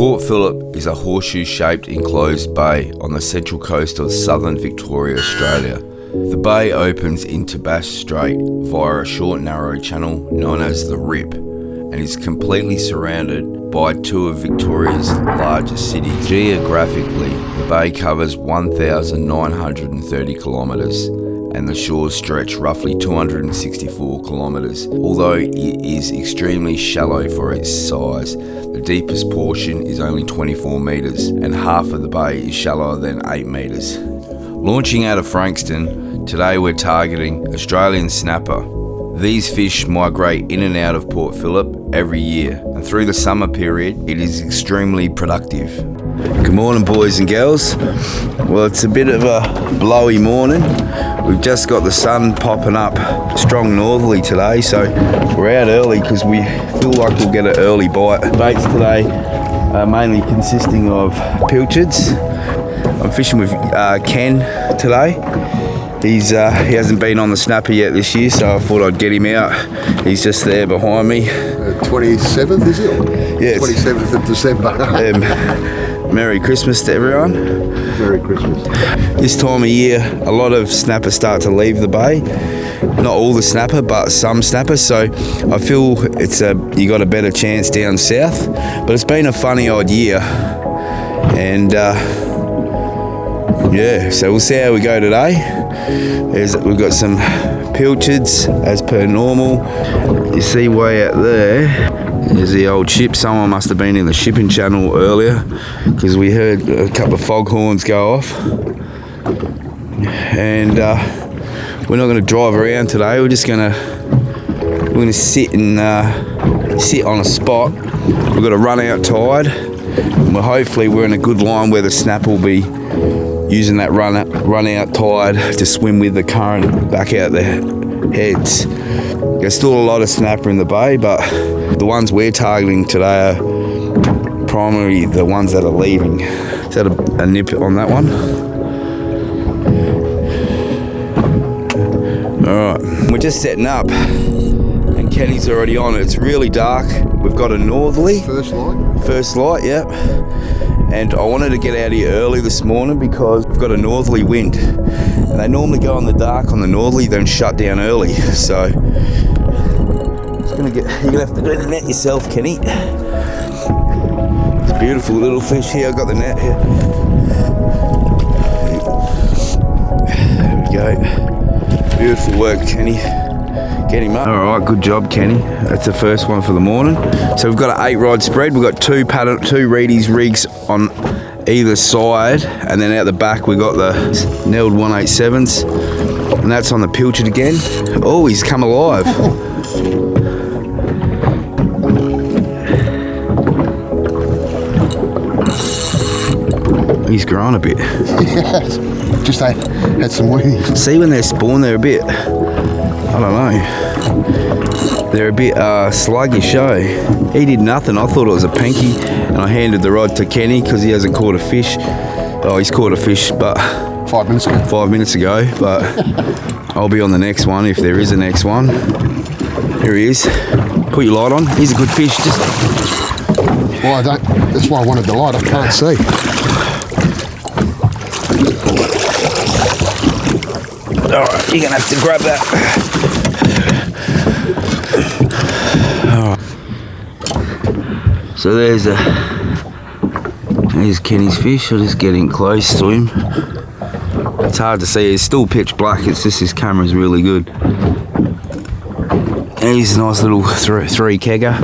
Port Phillip is a horseshoe-shaped enclosed bay on the central coast of southern Victoria, Australia. The bay opens into Bass Strait via a short narrow channel known as the Rip and is completely surrounded by two of Victoria's largest cities. Geographically, the bay covers 1,930 kilometres and the shores stretch roughly 264 kilometres. Although it is extremely shallow for its size, the deepest portion is only 24 metres and half of the bay is shallower than 8 metres. Launching out of Frankston, today we're targeting Australian snapper. These fish migrate in and out of Port Phillip every year, and through the summer period it is extremely productive. Good morning, boys and girls. Well, it's a bit of a blowy morning. We've just got the sun popping up strong northerly today, so we're out early because we feel like we'll get an early bite. Baits today are mainly consisting of pilchards. I'm fishing with Ken today. He hasn't been on the snapper yet this year, so I thought I'd get him out. He's just there behind me. 27th, is it? Yeah, 27th of December. Merry Christmas to everyone. Merry Christmas. This time of year, a lot of snappers start to leave the bay. Not all the snapper, but some snappers. So I feel you got a better chance down south. But it's been a funny odd year, and yeah. So we'll see how we go today. We've got some pilchards as per normal. You see way out there. There's the old ship. Someone must have been in the shipping channel earlier because we heard a couple of foghorns go off. And we're not going to drive around today. We're going to sit on a spot. We've got a run out tide. And hopefully we're in a good line where the snapper will be using that run out tide to swim with the current back out their heads. There's still a lot of snapper in the bay, but the ones we're targeting today are primarily the ones that are leaving. Is that a nip on that one? Alright, we're just setting up and Kenny's already on it. It's really dark. We've got a northerly. First light? First light, yep. And I wanted to get out here early this morning because we've got a northerly wind. And they normally go in the dark on the northerly, then shut down early. So you're gonna have to do the net yourself, Kenny. It's a beautiful little fish here. I've got the net here. There we go. Beautiful work, Kenny. Get him up. Alright, good job, Kenny. That's the first one for the morning. So we've got an 8-rod spread. We've got two Reedies rigs on either side, and then out the back we've got the snelled 187s, and that's on the pilchard again. Oh, he's come alive. He's grown a bit. Yes, just had some weenies. See, when they spawn, they're a bit, I don't know, they're a bit sluggish, eh? He did nothing. I thought it was a pinky, and I handed the rod to Kenny because he hasn't caught a fish. Oh, he's caught a fish, but 5 minutes ago. 5 minutes ago, but I'll be on the next one if there is a next one. Here he is. Put your light on. He's a good fish. Well, that's why I wanted the light. I can't see. Alright, you're gonna have to grab that. Alright. So there's Kenny's fish. I'll just get in close to him. It's hard to see. It's still pitch black. It's just his camera's really good. And he's a nice little three kegger.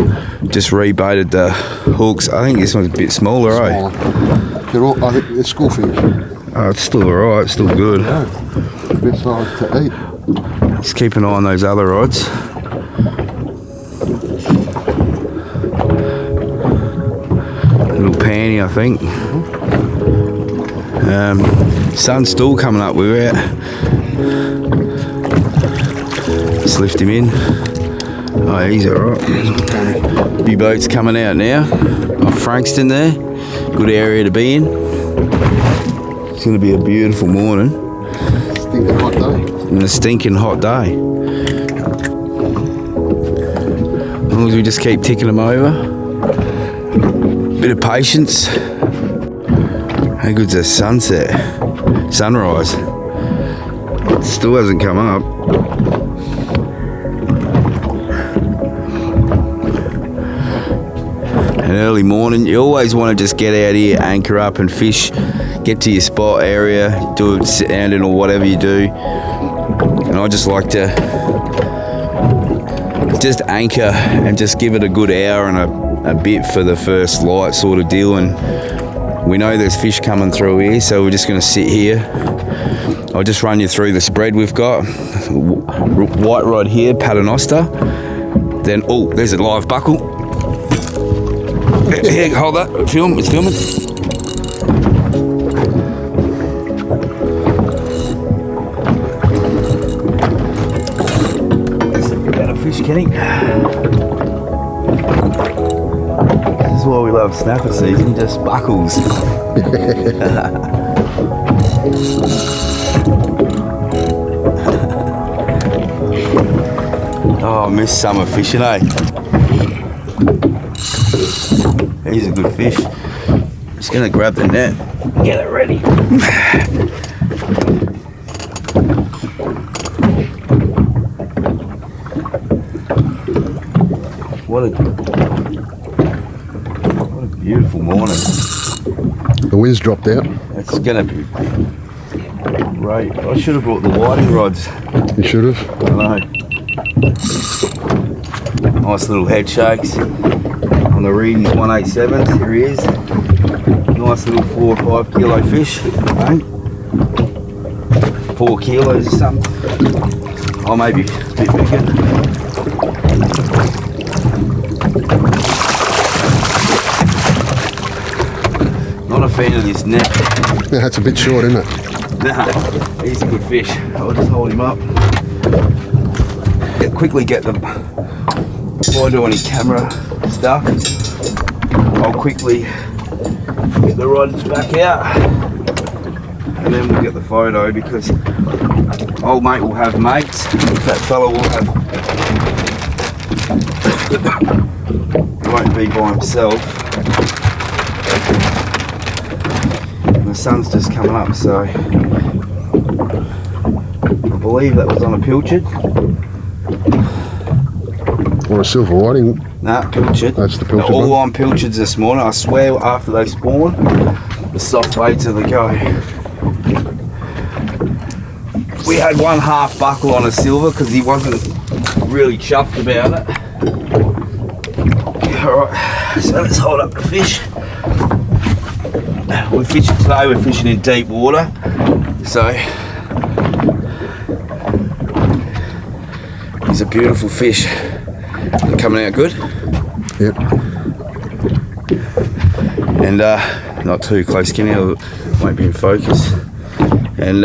Just rebaited the hooks. I think this one's a bit smaller, eh? They're all, I think they're schoolfish. Oh, it's still alright. It's still good. Yeah. A bit size to eat. Just keep an eye on those other rods. Little panty, I think. Sun's still coming up. We're out. Just lift him in. Oh, he's alright. Few boats coming out now. Off Frankston there. Good area to be in. It's going to be a beautiful morning. Stinking hot day. And a stinking hot day. As long as we just keep ticking them over. Bit of patience. How good's the sunset? Sunrise. Still hasn't come up. An early morning, you always want to just get out here, anchor up and fish, get to your spot area, do it standing or whatever you do. And I just like to just anchor and just give it a good hour and a bit for the first light sort of deal. And we know there's fish coming through here, so we're just going to sit here. I'll just run you through the spread we've got. White rod here, paternoster. Then, oh, there's a live buckle. Here, hold that. It's filming. Better fish, Kenny. This is why we love snapper season, just buckles. Oh, I miss summer fishing, eh? He's a good fish. Just gonna grab the net, get it ready. What a beautiful morning. The wind's dropped out. It's gonna be great. I should have brought the whiting rods. You should have. I know. Nice little head shakes. On the readings 187s, here he is. Nice little 4 or 5 kilo fish. Okay. 4 kilos or something. Oh, maybe a bit bigger. Not a fan of this net. Yeah, that's a bit short, isn't it? Nah, he's a good fish. I'll just hold him up. Quickly get them. Before I do any camera stuff, I'll quickly get the rods back out and then we'll get the photo, because old mate will have mates. That fella will have, he won't be by himself. And the sun's just coming up, so I believe that was on a pilchard. Or a silver whiting. Nah, pilchard. That's the pilchard. All on pilchards this morning. I swear, after they spawn, the soft baits are the go. We had one half buckle on a silver because he wasn't really chuffed about it. Alright, so let's hold up the fish. We're fishing today, we're fishing in deep water. So, he's a beautiful fish. Coming out good. Yep. And not too close, Kenny, it won't be in focus. And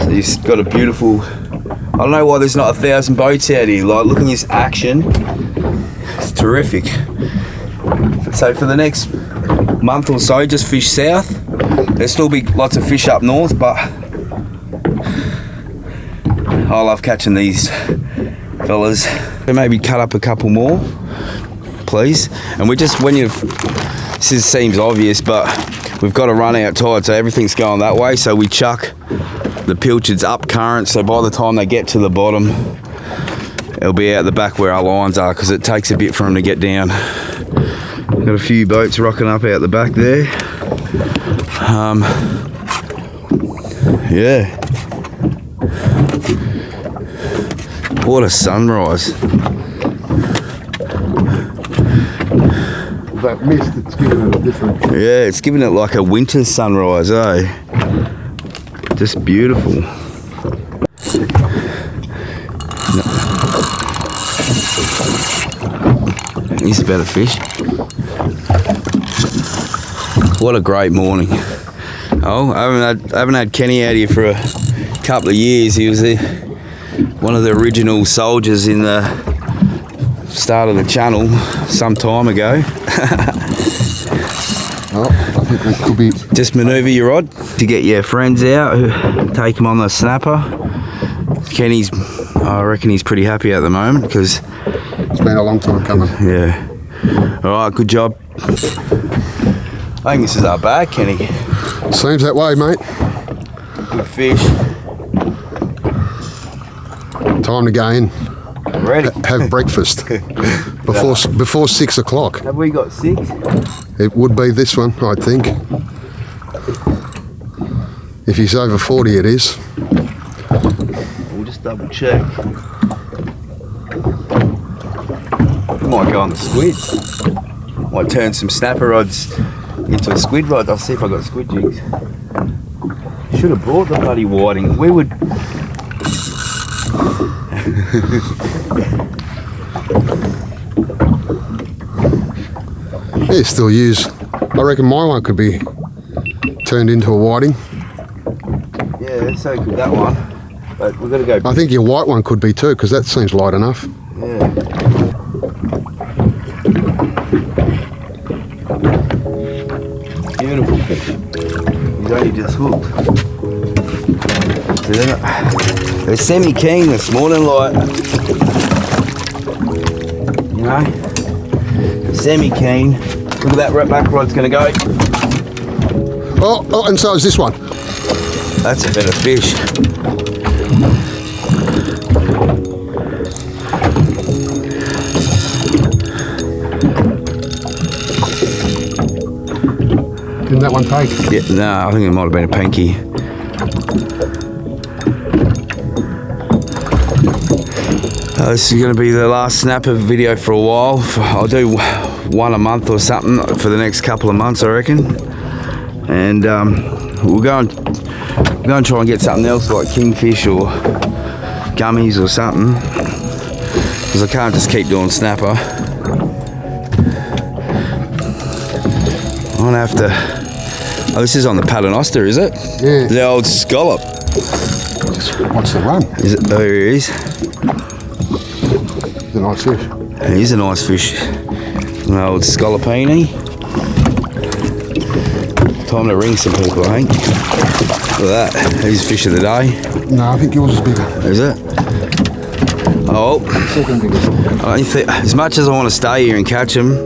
so he's got a beautiful, I don't know why there's not 1,000 boats out here. Like, look at this action. It's terrific. So for the next month or so, just fish south. There'll still be lots of fish up north, but I love catching these fellas. Maybe cut up a couple more, please. And we just, when you, this seems obvious, but we've got to run out tide, so everything's going that way. So we chuck the pilchards up current, so by the time they get to the bottom, it'll be out the back where our lines are, because it takes a bit for them to get down. Got a few boats rocking up out the back there. Yeah. What a sunrise. That mist, it's giving it a different... Yeah, it's giving it like a winter sunrise, eh? Just beautiful. He's a better fish. What a great morning. Oh, I haven't had Kenny out here for a couple of years. He was one of the original soldiers in the start of the channel some time ago. Oh, I think that could be... Just manoeuvre your rod to get your friends out, take them on the snapper. Kenny's, I reckon he's pretty happy at the moment because... It's been a long time coming. Yeah. All right, good job. I think this is our bag, Kenny. Seems that way, mate. Good fish. Time to go in. Ready. Have breakfast before 6 o'clock. Have we got 6? It would be this one, I think. If he's over 40, it is. We'll just double check. We might go on the squids. Might turn some snapper rods into a squid rod. I'll see if I got squid jigs. Should have brought the bloody whiting. We would. Yeah, still use. I reckon my one could be turned into a whiting. Yeah, so could that one. But we've got to go. I think your white one could be too, because that seems light enough. Yeah. Beautiful fish. He's only just hooked. So they're semi-keen this morning, like, you know, semi-keen. Look at that back rod's going to go. Oh, and so is this one. That's a better fish. Didn't that one take? Yeah, no, I think it might have been a pinky. This is going to be the last snapper video for a while. I'll do one a month or something for the next couple of months, I reckon. And we'll go and try and get something else like kingfish or gummies or something, because I can't just keep doing snapper. I'm gonna have to. Oh, this is on the paternoster, is it? Yeah. The old scallop. What's the run? Is it? Oh, here he is. He's a nice fish. He's a nice fish. An old scallopini. Time to ring some people, I think. Look at that. He's fish of the day. No, I think yours is bigger. Is it? Oh. Second biggest. I don't think, as much as I want to stay here and catch them,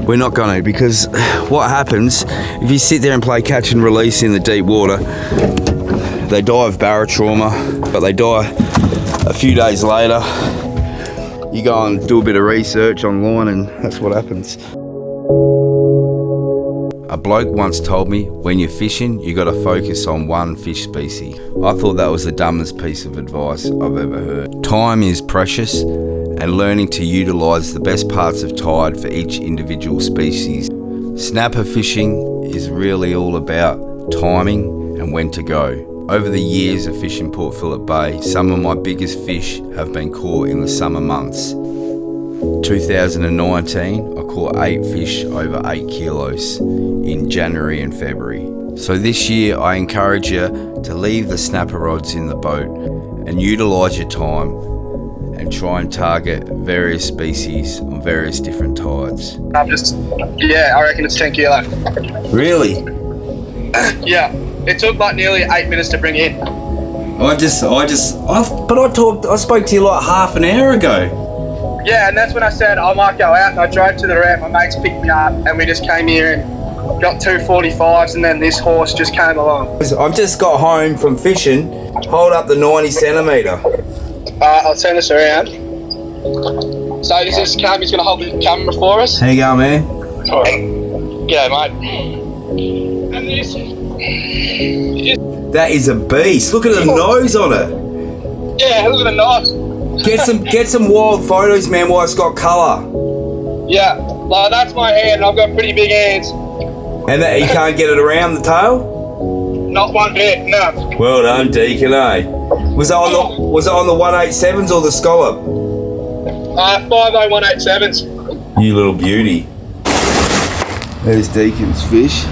we're not going to, because what happens if you sit there and play catch and release in the deep water, they die of barotrauma, but they die a few days later. You go and do a bit of research online and that's what happens. A bloke once told me, when you're fishing, you got to focus on one fish species. I thought that was the dumbest piece of advice I've ever heard. Time is precious, and learning to utilise the best parts of tide for each individual species. Snapper fishing is really all about timing and when to go. Over the years of fishing Port Phillip Bay, some of my biggest fish have been caught in the summer months. 2019, I caught 8 fish over 8 kilos in January and February. So this year I encourage you to leave the snapper rods in the boat and utilise your time and try and target various species on various different tides. I reckon it's 10 kilo. Really? Yeah, it took like nearly 8 minutes to bring in. I spoke to you like half an hour ago. Yeah, and that's when I said I might go out, and I drove to the ramp. My mates picked me up, and we just came here and got 2 45s, and then this horse just came along. I've just got home from fishing. Hold up the 90 centimetre. I'll turn this around. So is this Cam? He's going to hold the camera for us. How you going, man? G'day, mate. And this. That is a beast. Look at the nose on it. Yeah, look at the nose. Get some wild photos, man, while it's got colour. Yeah, like that's my hand, and I've got pretty big hands. And that you can't get it around the tail? Not one bit, no. Well done, Deacon, eh? Was it on the 187s or the scallop? 50187s. You little beauty. There's Deacon's fish.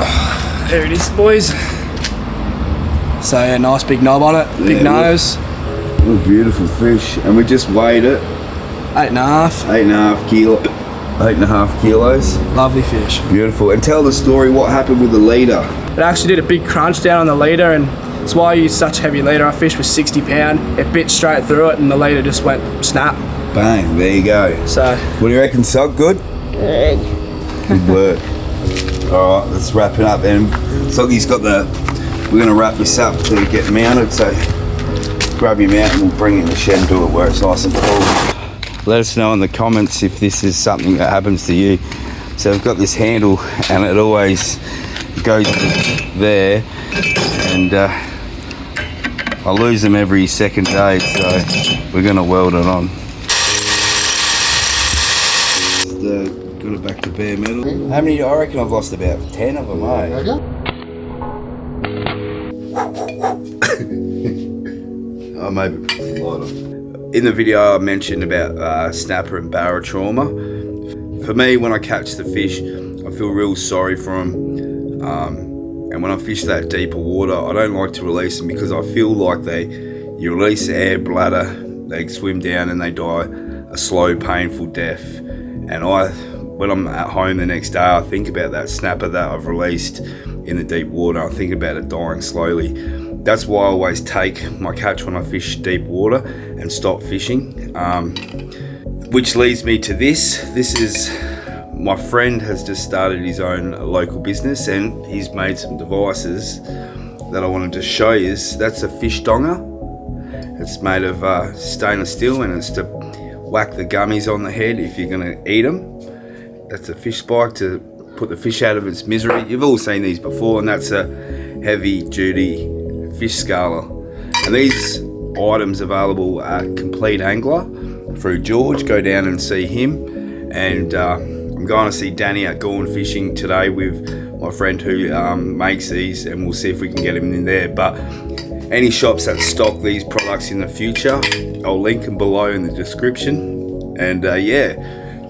There it is, boys. So yeah, nice big knob on it, big nose. What a beautiful fish. And we just weighed it. 8.5. 8.5 kilo. 8.5 kilos. Lovely fish. Beautiful. And tell the story, what happened with the leader? It actually did a big crunch down on the leader, and that's why I use such heavy leader. Our fish was 60 pound. It bit straight through it, and the leader just went snap. Bang, there you go. So what do you reckon, Sock? Good? Good work. All right, let's wrap it up. And Soggy's got we're gonna wrap this up to get mounted. So grab him out and we'll bring it in the shed and do it where it's nice and cool. Let us know in the comments if this is something that happens to you. So I've got this handle and it always goes there, and I lose them every second day, so we're gonna weld it on. Got it back to bare metal. How many? I reckon I've lost about 10 of them, eh? Oh, maybe lighter. In the video I mentioned about snapper and barotrauma. For me, when I catch the fish, I feel real sorry for them. And when I fish that deeper water, I don't like to release them because I feel like you release the air bladder, they swim down and they die a slow, painful death. And when I'm at home the next day, I think about that snapper that I've released in the deep water. I think about it dying slowly. That's why I always take my catch when I fish deep water and stop fishing. Which leads me to this. This is, my friend has just started his own local business and he's made some devices that I wanted to show you. That's a fish donger. It's made of stainless steel and it's to whack the gummies on the head if you're gonna eat them. That's a fish spike to put the fish out of its misery. You've all seen these before, and that's a heavy duty fish scaler. And these items available at Complete Angler through George. Go down and see him. And I'm going to see Danny at Gorn Fishing today with my friend who makes these, and we'll see if we can get him in there. But any shops that stock these products in the future, I'll link them below in the description. And yeah,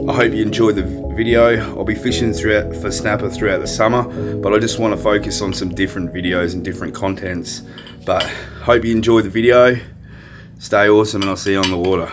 I hope you enjoyed the video. I'll be fishing for snapper throughout the summer, but I just want to focus on some different videos and different contents. But hope you enjoyed the video. Stay awesome and I'll see you on the water.